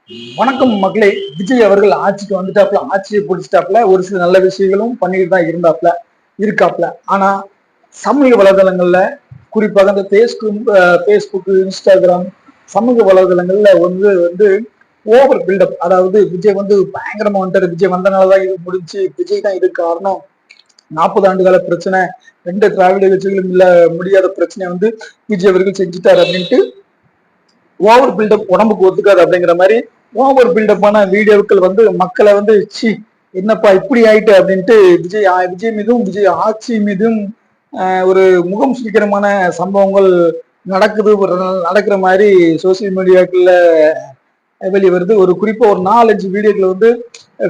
வணக்கம் மக்களே. விஜய் அவர்கள் ஆட்சிக்கு வந்துட்டாப்ல, ஆட்சியை பிடிச்சிட்டாப்ல. ஒரு சில நல்ல விஷயங்களும் பண்ணிட்டு தான் இருக்காப்ல. ஆனா சமூக வலைதளங்கள்ல, குறிப்பாக இந்த பேஸ்புக், இன்ஸ்டாகிராம் சமூக வலைதளங்கள்ல வந்து வந்து ஓவர் பில்டப். அதாவது விஜய் வந்து பயங்கரமா வந்துட்டாரு, விஜய் வந்தனாலதான் இது முடிஞ்சு, விஜய் தான் இது காரணம், 40 ஆண்டுகால பிரச்சனை, 2 திராவிட கட்சிகளும் இல்ல முடியாத பிரச்சனை வந்து விஜய் அவர்கள் செஞ்சுட்டாரு அப்படின்ட்டு ஓவர் பில்டப் உடம்புக்கு ஒத்துக்காது அப்படிங்கிற மாதிரி ஓவர் பில்டப்பான வீடியோக்கள் வந்து மக்களை வந்து சி என்னப்பா இப்படி ஆயிட்டு அப்படின்ட்டு விஜய் மீதும் விஜய் ஆட்சி மீதும் ஒரு முகம் சுளிக்கிறமான சம்பவங்கள் நடக்கிற மாதிரி சோசியல் மீடியாக்கள்ல வெளியே வருது. ஒரு குறிப்பா ஒரு 4-5 வீடியோக்கள் வந்து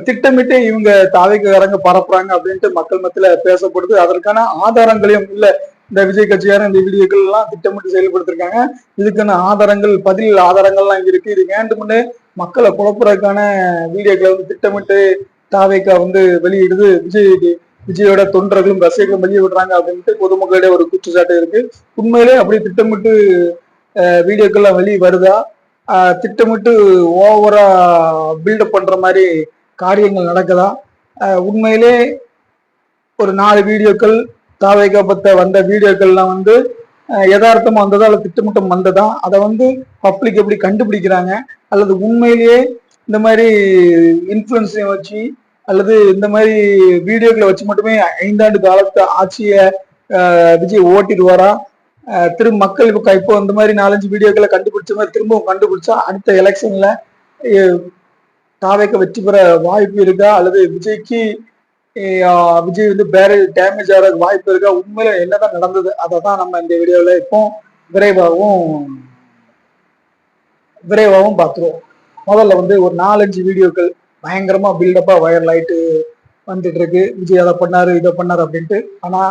திட்டமிட்டு இவங்க தாவைக்காரங்க பரப்புறாங்க அப்படின்ட்டு மக்கள் மத்தியில பேசப்படுது. அதற்கான ஆதாரங்களையும் இல்ல, இந்த விஜய் கட்சியாரும் இந்த வீடியோக்கள் எல்லாம் திட்டமிட்டு செயல்படுத்திருக்காங்க. இதுக்கான பதில் ஆதாரங்கள்லாம் இருக்கு. இது வேண்டும்னு மக்களை குழப்புறதுக்கான வீடியோக்களை வந்து திட்டமிட்டு தாவேக்கா வந்து வெளியிடுது. விஜயோட தொண்டர்களும் ரசிகர்களும் வெளியே விடுறாங்க அப்படின்ட்டு பொதுமக்களிடையே ஒரு குற்றச்சாட்டு இருக்கு. உண்மையிலே அப்படி திட்டமிட்டு வீடியோக்கள்லாம் வெளியே வருதா, திட்டமிட்டு ஓவரா பில்டப் பண்ற மாதிரி காரியங்கள் நடக்குதா? உண்மையிலே ஒரு 4 வீடியோக்கள் தாவேக்கா பத்த வந்த வீடியோக்கள்லாம் வந்து யதார்த்தமா வந்ததா அல்லது திட்டமிட்டம் வந்ததா, அதை வந்து பப்ளிக் எப்படி கண்டுபிடிக்கிறாங்க, அல்லது உண்மையிலேயே இந்த மாதிரி இன்ஃபுளுன்ஸையும் வச்சு அல்லது இந்த மாதிரி வீடியோக்களை வச்சு மட்டுமே 5 ஆண்டு காலத்து ஆட்சியை விஜய் ஓட்டிடுவாரா? திரும்ப மக்கள் இப்போ இந்த மாதிரி 4-5 வீடியோக்களை கண்டுபிடிச்ச மாதிரி திரும்பவும் கண்டுபிடிச்சா அடுத்த எலெக்ஷன்ல தாவேக்க வெற்றி பெற வாய்ப்பு இருக்கா, அல்லது விஜய் வந்து வேற டேமேஜ் ஆகிறதுக்கு வாய்ப்பு இருக்கா? உண்மையில என்னதான் நடந்தது அதை தான் நம்ம இந்த வீடியோல இப்போ விரைவாகவும் பார்த்துருவோம். முதல்ல வந்து ஒரு 4-5 வீடியோக்கள் பயங்கரமா பில்டப்பா வைரல் ஆயிட்டு வந்துட்டு இருக்கு. விஜய் அதை பண்ணாரு இதை பண்ணாரு அப்படின்ட்டு. ஆனா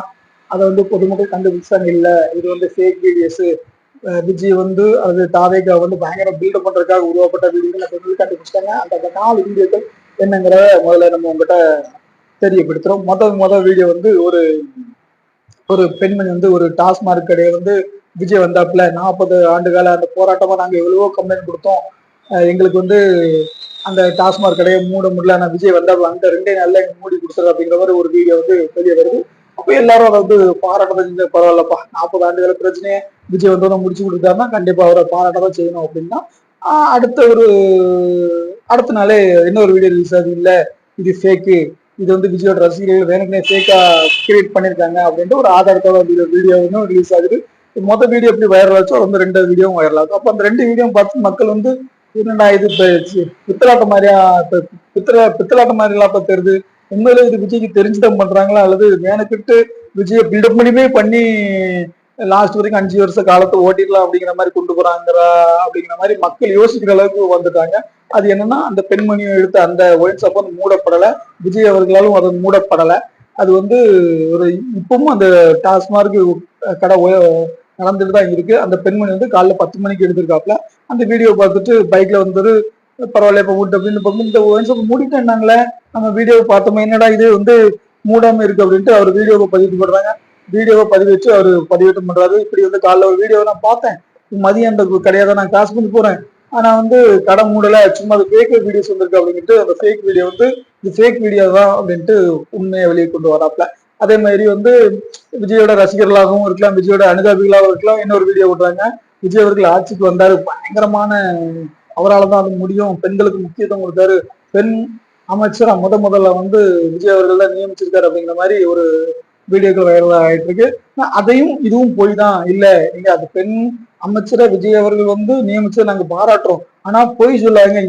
அதை வந்து பொதுமக்கள் கண்டுபிடிச்சாங்க, இல்ல இது வந்து ஃபேக் வீடியோஸ், விஜய் வந்து அது தாவேக்கா வந்து பயங்கர பில்டப் பண்றதுக்காக உருவாக்கப்பட்ட வீடியோக்கள் கண்டுபிடிச்சிட்டாங்க. அந்த 4 வீடியோக்கள் என்னங்கிற முதல்ல நம்ம உங்ககிட்ட தெரியப்படுத்துறோம். முதல் வீடியோ வந்து ஒரு பெண்மணி வந்து ஒரு டாஸ்மார்க் கடையை வந்து விஜய் வந்தாப்புல 40 ஆண்டுகால அந்த போராட்டமா நாங்க எவ்வளவோ கம்ப்ளைண்ட் கொடுத்தோம், எங்களுக்கு வந்து அந்த டாஸ்மார்க் கடையை மூட முடியல, ஆனா விஜய் வந்தாப்புல அந்த 2 நாள்ல மூடி கொடுத்துரு அப்படிங்கிற மாதிரி ஒரு வீடியோ வந்து வெளியே வருது. அப்ப எல்லாரும் அதை வந்து பாராட்டதான், பரவாயில்லப்பா 40 ஆண்டுகால பிரச்சனையை விஜய் வந்தோட முடிச்சு கொடுத்தாருன்னா கண்டிப்பா அவரை பாராட்டதான் செய்யணும் அப்படின்னா, அடுத்த நாளே இன்னொரு வீடியோ ரிலீஸ் ஆகுது, இல்ல இது ஃபேக்கு, இது வந்து விஜயோட ரசிகர்கள் வேணுக்குனே ஃபேக்கா கிரியேட் பண்ணிருக்காங்க அப்படின்ட்டு ஒரு ஆதாரத்தோட வீடியோ ரிலீஸ் ஆகுது. மொத்த வீடியோ எப்படி வைரல் ஆச்சோ வந்து 2 வீடியோவும் வைரல் ஆகும். அப்ப அந்த 2 வீடியோ பார்த்து மக்கள் வந்து என்னடா இது பித்தலாட்ட மாதிரியா, பித்தலாட்ட மாதிரி எல்லாம் தெரியுது, உண்மையில இது விஜய்க்கு தெரிஞ்சுதான் பண்றாங்களா, அல்லது வேணுக்கிட்டு விஜய பில்டப் பண்ணி லாஸ்ட் வரைக்கும் 5 வருஷ காலத்தை ஓட்டிடலாம் அப்படிங்கிற மாதிரி கொண்டு அப்படிங்கிற மாதிரி மக்கள் யோசிக்கிற அளவுக்கு வந்துட்டாங்க. அது என்னன்னா, அந்த பெண்மணியை எடுத்த அந்த ஒயின் ஷாப் வந்து மூடப்படலை, விஜய் அவர்களாலும் அது மூடப்படலை. அது வந்து ஒரு இப்பவும் அந்த டாஸ்மார்க் கடை நடந்துட்டு தான் இருக்கு. அந்த பெண்மணி வந்து காலைல 10 மணிக்கு எடுத்திருக்காப்ல. அந்த வீடியோ பார்த்துட்டு பைக்ல வந்தது, பரவாயில்ல இப்ப மூட்டு அப்படின்னு இந்த ஒயின் ஷாப் மூடிட்டேன்னாங்களே, நம்ம வீடியோவை பார்த்தோம், என்னடா இது வந்து மூடாம இருக்கு அப்படின்ட்டு அவர் வீடியோவை பதிவு பண்றாங்க. வீடியோவை பதிவிட்டு அவர் பதிவேற்றம் பண்றாரு. இப்படி வந்து காலைல ஒரு வீடியோவை நான் பார்த்தேன், மதியம் அந்த கடையாதான் நான் காசு பண்ணி போறேன், ஆனா வந்து கடை மூடல, சும்மா அது ஃபேக் வீடியோஸ் வந்திருக்கு அப்படின்ட்டு அந்த ஃபேக் வீடியோ வந்து இது ஃபேக் வீடியோ தான் அப்படின்ட்டு உண்மையை வெளியே கொண்டு வராப்ல. அதே மாதிரி வந்து விஜயோட ரசிகர்களாகவும் இருக்கலாம், விஜயோட அனுதாபிகளாகவும் இருக்கலாம், இன்னொரு வீடியோ விடுறாங்க, விஜய் அவர்கள் ஆட்சிக்கு வந்தாரு, பயங்கரமான அவரால் தான் அது முடியும், பெண்களுக்கு முக்கியத்துவம் கொடுத்தாரு, பெண் அமைச்சரா முதல்ல வந்து விஜய் அவர்கள் தான் நியமிச்சிருக்காரு அப்படிங்கிற மாதிரி ஒரு வீடியோக்கள் வைரல் ஆயிட்டு இருக்கு. அதையும் இதுவும் போய் தான், இல்ல நீங்க அது பெண் அமைச்சரை விஜய் அவர்கள் வந்து நியமிச்சு நாங்க பாராட்டுறோம், ஆனா பொய் சொல்லாங்க,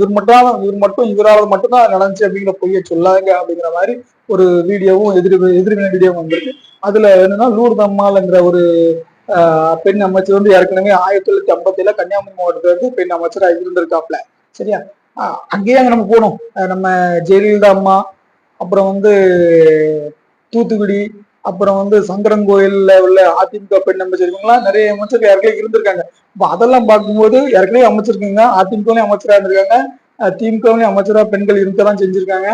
இவரால் மட்டும்தான் நடந்துச்சு அப்படிங்கிற பொய்ய சொல்லாங்க அப்படிங்கிற மாதிரி ஒரு வீடியோவும் எதிர்வினை வீடியோவும் வந்திருக்கு. அதுல என்னன்னா, லூர்து அம்மாள்ங்கிற ஒரு பெண் அமைச்சர் வந்து ஏற்கனவே 1957 கன்னியாகுமரி மாவட்டத்துல இருந்து பெண் அமைச்சராக இருந்திருக்காப்ல. சரியா? அங்கேயே நம்ம போனோம், நம்ம ஜெயலலிதா அம்மா, அப்புறம் வந்து தூத்துக்குடி, அப்புறம் வந்து சங்கரன்கோயில்ல உள்ள அதிமுக பெண் அமைச்சர், இவங்கலாம் நிறைய அமைச்சர்கள் ஏற்கனவே இருந்திருக்காங்க. இப்ப அதெல்லாம் பார்க்கும்போது ஏற்கனவே அமைச்சிருக்கீங்க, அதிமுகலையும் அமைச்சரா இருந்திருக்காங்க, திமுகவிலையும் அமைச்சரா பெண்கள் இருக்கதான் செஞ்சிருக்காங்க.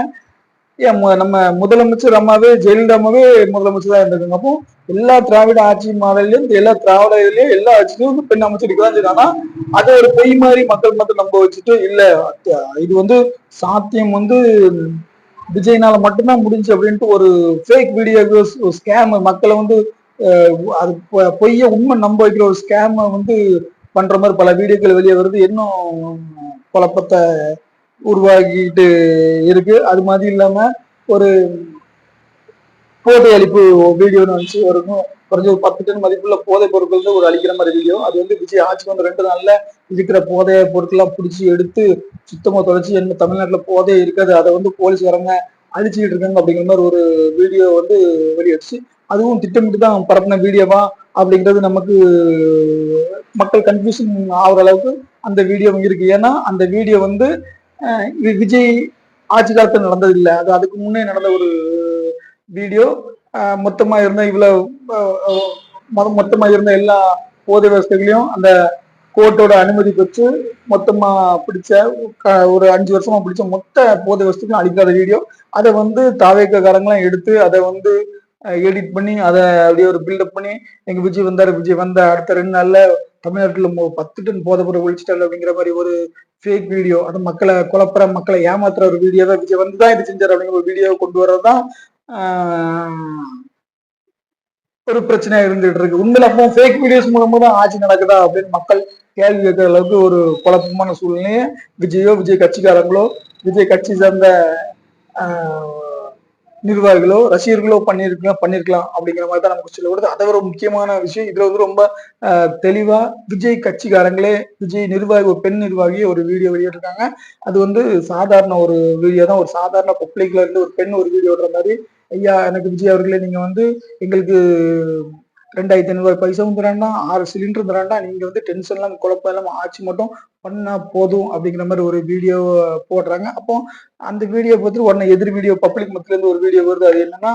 ஏன் நம்ம முதலமைச்சர் அம்மாவே ஜெயலலிதா அம்மாவே முதலமைச்சர் தான் இருந்திருக்காங்க. அப்போ எல்லா திராவிட ஆட்சி மாடல்லையும் எல்லா திராவிட இதுலயும் எல்லா ஆட்சியிலும் வந்து பெண் அமைச்சர் தான் செய்யறாங்கன்னா அதை ஒரு பொய் மாதிரி மக்கள் மட்டும் நம்ப வச்சுட்டு இல்ல இது வந்து சாத்தியம் வந்து விஜய்னால மட்டும்தான் முடிஞ்சு அப்படின்ட்டு ஒரு ஃபேக் வீடியோ ஸ்கேம் மக்களை வந்து அது பொய்ய உண்மை நம்ப வைக்கிற ஒரு ஸ்கேம் வந்து பண்ற மாதிரி பல வீடியோக்கள் வெளியே வருது. இன்னும் குழப்பத்தை உருவாக்கிட்டு இருக்கு. அது மாதிரி இல்லாம ஒரு போதை அளிப்பு வீடியோன்னு வந்துச்சு இருக்கும். குறைஞ்ச ஒரு 10 டன் மதிப்புள்ள போதை பொருட்கள் வந்து ஒரு அழிக்கிற மாதிரி வீடியோ. அது வந்து விஜய் ஆட்சிக்கு வந்து 2 நாள்ல இருக்கிற போதை பொருட்கள்லாம் பிடிச்சி எடுத்து சுத்தமா தொலைச்சி என்ன தமிழ்நாட்டுல போதை இருக்காது அதை வந்து போலீஸ்காரங்க அழிச்சுக்கிட்டு இருக்காங்க அப்படிங்கிற மாதிரி ஒரு வீடியோ வந்து வெளியாச்சு. அதுவும் திட்டமிட்டு தான் பரப்பின வீடியோவா அப்படிங்கிறது நமக்கு மக்கள் கன்ஃபியூஷன் ஆகுற அளவுக்கு அந்த வீடியோ இருக்கு. ஏன்னா அந்த வீடியோ வந்து விஜய் ஆட்சி காலத்தில் நடந்தது இல்லை, அது அதுக்கு முன்னே நடந்த ஒரு வீடியோ. மொத்தமா இருந்த மொத்தமா இருந்த எல்லா போதை வசதிகளையும் அந்த கோர்ட்டோட அனுமதி பெற்று மொத்தமா பிடிச்ச ஒரு 5 வருஷமா பிடிச்ச மொத்த போதை வசதிகளும் அழிக்காத வீடியோ. அதை வந்து தாவேக்காரங்களாம் எடுத்து அதை வந்து எடிட் பண்ணி அதை அப்படியே ஒரு பில்டப் பண்ணி எங்க விஜய் வந்தாரு, விஜய் வந்த அடுத்த 2 நாள்ல தமிழ்நாட்டுல 10 டன் போதை பொருள் ஒழிச்சிட்டாரு அப்படிங்கிற மாதிரி ஒரு ஃபேக் வீடியோ. அது மக்களை குழப்புற மக்களை ஏமாத்துற ஒரு வீடியோவை விஜய் வந்துதான் இது செஞ்சாரு அப்படிங்கிற ஒரு வீடியோவை கொண்டு வர்றதுதான் ஒரு பிரச்சனையா இருந்துட்டு இருக்கு. உண்மையில அப்போ ஃபேக் வீடியோஸ் மூலமா தான் ஆட்சி நடக்குதா அப்படின்னு மக்கள் கேள்வி கேட்கிற அளவுக்கு ஒரு குழப்பமான சூழ்நிலையை விஜய் கட்சிக்காரங்களோ விஜய் கட்சி சார்ந்த நிர்வாகிகளோ ரசிகர்களோ பண்ணிருக்கலாம் அப்படிங்கிற மாதிரி தான் நமக்கு சொல்லப்படுது. அதை ஒரு முக்கியமான விஷயம் இதுல வந்து ரொம்ப தெளிவா விஜய் கட்சிக்காரங்களே விஜய் நிர்வாகி ஒரு பெண் நிர்வாகி ஒரு வீடியோ வெளியிட்டிருக்காங்க. அது வந்து சாதாரண ஒரு வீடியோ தான், ஒரு சாதாரண பப்ளிக்ல இருந்து ஒரு பெண் ஒரு வீடியோ விடுற மாதிரி, ஐயா எனக்கு விஜய் அவர்களே நீங்க வந்து எங்களுக்கு 2500 பைசாவும் தராண்டா 6 சிலிண்டரும் தராண்டா, நீங்க வந்து டென்ஷன் எல்லாம் குழப்பம் இல்லாம ஆட்சி மட்டும் பண்ணா போதும் அப்படிங்கிற மாதிரி ஒரு வீடியோ போடுறாங்க. அப்போ அந்த வீடியோ பார்த்துட்டு உடனே எதிர் வீடியோ பப்ளிக் மத்தியில இருந்து ஒரு வீடியோ வருது. அது என்னன்னா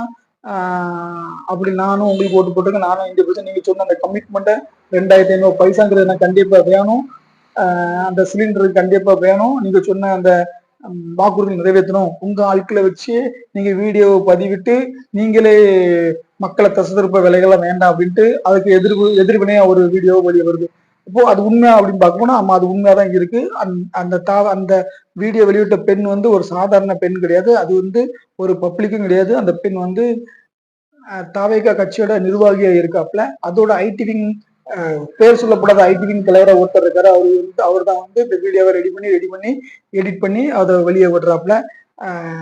அப்படி நானும் உங்களுக்கு ஓட்டு போட்டுங்க, நானும் இந்த பைசா நீங்க சொன்ன அந்த கமிட்மெண்ட்டை 2500 பைசாங்கிறது எனக்கு கண்டிப்பா வேணும், அந்த சிலிண்டருக்கு கண்டிப்பா வேணும், நீங்க சொன்ன அந்த வாக்குறுதி நிறைவேற்றணும், உங்க ஆட்களை வச்சு நீங்க வீடியோ பதிவிட்டு நீங்களே மக்களை தசதிருப்ப விலைகள்லாம் வேண்டாம் அப்படின்ட்டு அதுக்கு எதிர்வினையா ஒரு வீடியோ வெளியே வருது. இப்போ அது உண்மை அப்படின்னு பார்க்கணும்னா ஆமா அது உண்மையாதான் இருக்கு. அந்த வீடியோ வெளியிட்ட பெண் வந்து ஒரு சாதாரண பெண் கிடையாது, அது வந்து ஒரு பப்ளிக்கும் கிடையாது. அந்த பெண் வந்து தாவேகா கட்சியோட நிர்வாகியா இருக்காப்ல. அதோட ஐடிவிங் பேர் சொல்லப்படாத ஐடிவிங் தலைவரை ஒருத்தர் இருக்காரு. அவர் தான் வந்து இந்த வீடியோவை ரெடி பண்ணி எடிட் பண்ணி அதை வெளியே விடுறாப்புல.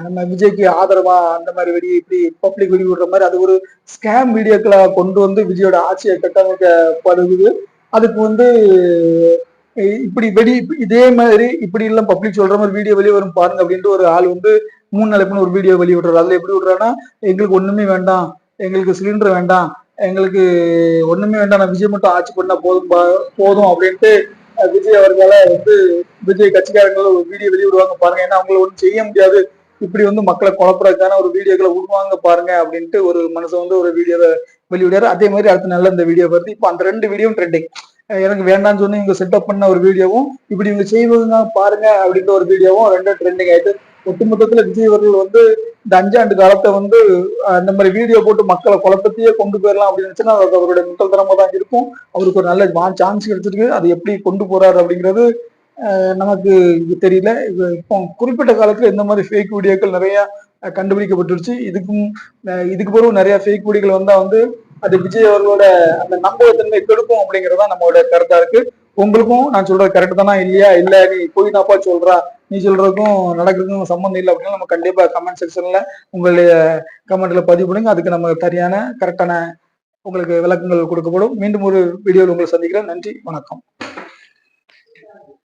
நம்ம விஜய்க்கு ஆதரவா அந்த மாதிரி இப்படி பப்ளிக் வெளியே விடுற மாதிரி அது ஒரு ஸ்கேம் வீடியோக்களை கொண்டு வந்து விஜயோட ஆட்சியை கட்டமைக்கப்படுது. அதுக்கு வந்து இப்படி இதே மாதிரி இப்படி எல்லாம் பப்ளிக் சொல்ற மாதிரி வீடியோ வெளியே வரும் பாருங்க அப்படின்ட்டு ஒரு ஆள் வந்து 3 நாளைக்குன்னு ஒரு வீடியோ வெளியே விடுறாரு. அதுல எப்படி விடுறான்னா எங்களுக்கு ஒண்ணுமே வேண்டாம், எங்களுக்கு சிலிண்டர் வேண்டாம், எங்களுக்கு ஒண்ணுமே வேண்டாம், நான் விஜய் மட்டும் ஆட்சி பண்ணா போதும் அப்படின்ட்டு விஜய் அவர்களை வந்து விஜய் கட்சிக்காரங்களை ஒரு வீடியோ வெளியிடுவாங்க பாருங்க, ஏன்னா அவங்களை ஒன்றும் செய்ய முடியாது, இப்படி வந்து மக்களை குழப்பறதுக்கான ஒரு வீடியோக்களை விடுவாங்க பாருங்க அப்படின்ட்டு ஒரு மனுஷன் வந்து ஒரு வீடியோவை வெளியிடாரு. அதே மாதிரி அடுத்த நாள்ல இந்த வீடியோ வருது. இப்போ அந்த 2 வீடியோவும் ட்ரெண்டிங். எனக்கு வேண்டாம்னு சொன்னி இவங்க செட்டப் பண்ண ஒரு வீடியோவும் இப்படி இவங்க செய்வதுங்க பாருங்க அப்படின்ற ஒரு வீடியோவும் 2 ட்ரெண்டிங் ஆயிட்டு ஒட்டுமொத்தத்துல விஜய் அவர்கள் வந்து இந்த 5 ஆண்டு காலத்தை வந்து அந்த மாதிரி வீடியோ போட்டு மக்களை குழப்பத்தையே கொண்டு போயிடலாம் அப்படின்னு நினைச்சுன்னா அது அவருடைய முட்டல்தனமா தான் இருக்கும். அவருக்கு ஒரு நல்ல சான்ஸ் கிடைச்சிருக்கு. அது எப்படி கொண்டு போறாரு அப்படிங்கிறது நமக்கு தெரியல. இப்போ குறிப்பிட்ட காலத்துல இந்த மாதிரி ஃபேக் வீடியோக்கள் நிறைய கண்டுபிடிக்கப்பட்டுருச்சு. இதுக்கு பிறகு நிறைய ஃபேக் வீடியோக்கள் வந்தா வந்து அது விஜய் அவர்களோட அந்த நம்பகத்தன்மை கெடுக்கும் அப்படிங்கறதா நம்மளோட கருத்தா இருக்கு. உங்களுக்கும் நான் சொல்றது கரெக்ட் தானா இல்லையா, இல்ல நீ போய் நாப்பா சொல்றா, நீ சொல்றதுக்கும் நடக்கிறதுக்கும் சம்பந்தம் இல்லை அப்படின்னா நம்ம கண்டிப்பா கமெண்ட் செக்ஷன்ல உங்களுடைய கமெண்ட்ல பதிவு பண்ணுங்க. அதுக்கு நம்ம சரியான கரெக்டான உங்களுக்கு விளக்கங்கள் கொடுக்கப்படும். மீண்டும் ஒரு வீடியோவில் உங்களை சந்திக்கிறேன். நன்றி, வணக்கம்.